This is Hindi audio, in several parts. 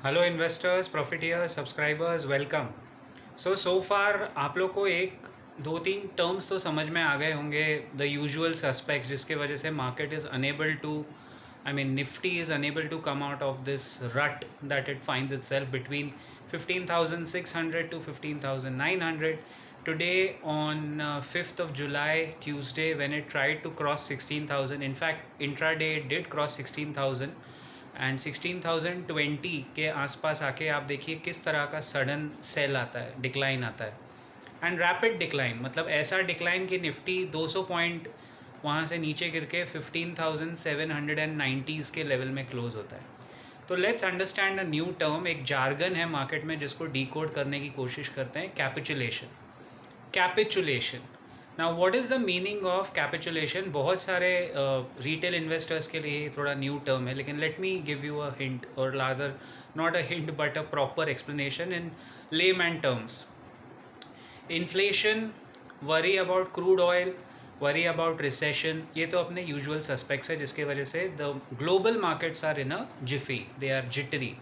Hello investors, profiteers, subscribers, welcome. So far आप लोग को एक दो तीन टर्म्स तो समझ में आ गए होंगे, द यूजुअल सस्पेक्ट्स, जिसके वजह से market is unable to, I mean Nifty is unable to come out of this rut that it finds itself between 15,600 to 15,900. Today on 5th of July, Tuesday, when it tried to cross 16,000, in fact intraday it did cross 16,000 and 16,020 के आसपास आके आप देखिए किस तरह का सडन सेल आता है, डिक्लाइन आता है, एंड रैपिड डिक्लाइन, मतलब ऐसा डिक्लाइन कि निफ्टी 200 पॉइंट वहाँ से नीचे गिर के 15,790 के लेवल में क्लोज होता है। तो let's understand a new term, एक जार्गन है मार्केट में जिसको डीकोड करने की कोशिश करते हैं, capitulation. Capitulation, now what is the meaning of capitulation? बहुत सारे रिटेल इन्वेस्टर्स के लिए थोड़ा न्यू टर्म है, लेकिन let me give you a hint, और rather not a hint but a proper explanation in layman terms. Inflation, worry about crude oil, worry about recession, ये तो अपने यूजुअल सस्पेक्ट्स है जिसके वजह से the global markets are in a jiffy, they are jittery.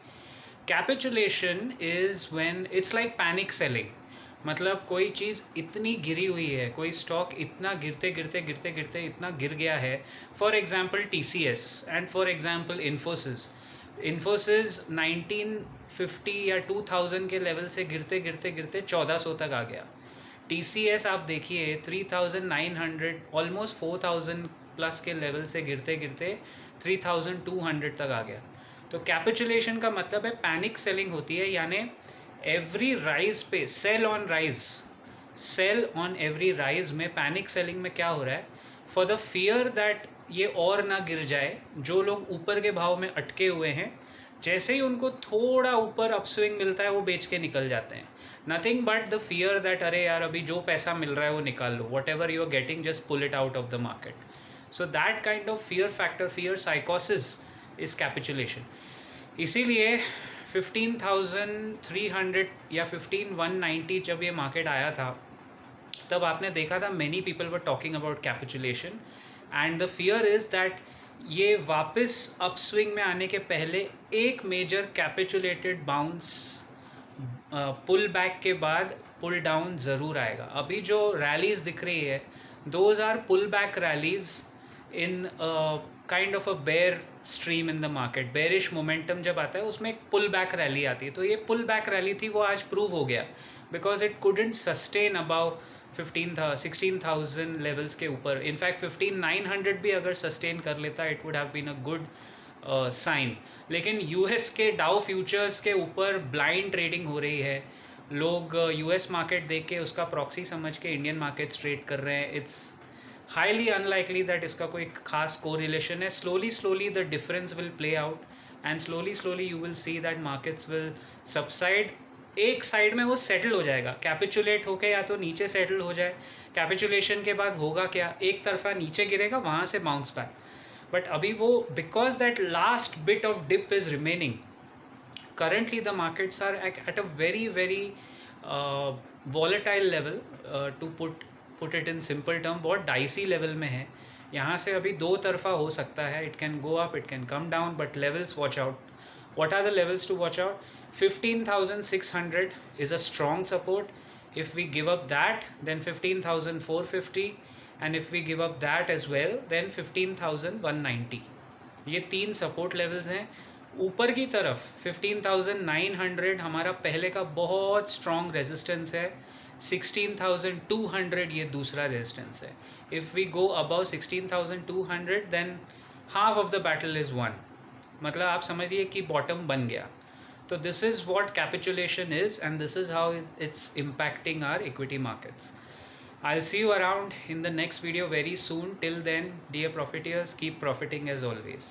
Capitulation is when it's like panic selling, मतलब कोई चीज़ इतनी गिरी हुई है, कोई स्टॉक इतना गिरते गिरते गिरते गिरते इतना गिर गया है, for example TCS and for example Infosys. Infosys 1950 या 2000 के लेवल से गिरते गिरते गिरते 1400 तक आ गया। TCS आप देखिए 3,900, ऑलमोस्ट 4,000 प्लस के लेवल से गिरते गिरते 3,200 तक आ गया। तो कैपिचुलेशन का मतलब है पैनिक सेलिंग होती है, यानी एवरी राइज पे sell on rise, sell on every rise में पैनिक सेलिंग में क्या हो रहा है, फॉर द फियर दैट ये और ना गिर जाए, जो लोग ऊपर के भाव में अटके हुए हैं, जैसे ही उनको थोड़ा ऊपर अपस्विंग मिलता है वो बेच के निकल जाते हैं। Nothing but the fear that अरे यार अभी जो पैसा मिल रहा है वो निकाल लो, whatever you are getting just pull it out of the market. So that kind of fear factor, fear साइकोसिस इज कैपिचुलेशन। इसीलिए 15,300 या 15,190 जब ये मार्केट आया था, तब आपने देखा था many people were talking about capitulation, and the fear is that ये वापस अपस्विंग में आने के पहले एक major capitulated bounce, pull back के बाद पुल डाउन ज़रूर आएगा। अभी जो रैलीज़ दिख रही है, those are pull back rallies in kind of a bear stream in the market. Bearish momentum जब आता है उसमें एक पुल बैक रैली आती है, तो ये पुल बैक रैली थी, वो आज प्रूव हो गया, because it couldn't sustain above 16,000 levels के ऊपर। इनफैक्ट 15,900 भी अगर सस्टेन कर लेता it would have been a good sign. लेकिन यूएस के डाउ फ्यूचर्स के ऊपर ब्लाइंड ट्रेडिंग हो रही है, लोग यूएस मार्केट देख के उसका प्रॉक्सी समझ के इंडियन मार्केट्स ट्रेड कर रहे हैं। इट्स हाईली अनलाइकली दैट इसका कोई खास कोरिलेशन है। Slowly the difference will play out, and slowly you will see that markets will subside. एक साइड में वो सेटल हो जाएगा, कैपिचुलेट होके या तो नीचे सेटल हो जाए। कैपिचुलेशन के बाद होगा क्या, एक तरफा नीचे गिरेगा, वहाँ से बाउंस बैक। बट अभी वो, because that last bit of dip is remaining, currently the markets are at a very volatile level, to put it in simple term, बहुत डाइसी लेवल में है। यहाँ से अभी दो तरफा हो सकता है, it can go up, it can come down, but levels watch out. what are the levels to watch out? 15,600 is a strong support. If we give up that, then 15,450, and if we give up that as well, then 15,190. ये तीन सपोर्ट लेवल्स हैं। ऊपर की तरफ 15,900 हमारा पहले का बहुत स्ट्रॉन्ग रेजिस्टेंस है, 16,200 ये दूसरा रेजिस्टेंस है। If we go above 16,200 then half of the battle is won, मतलब आप समझिए कि बॉटम बन गया। तो this is what capitulation is, and this is how it's impacting our equity markets. I'll see you around in the next video very soon. Till then, dear profiteers, keep profiting as always.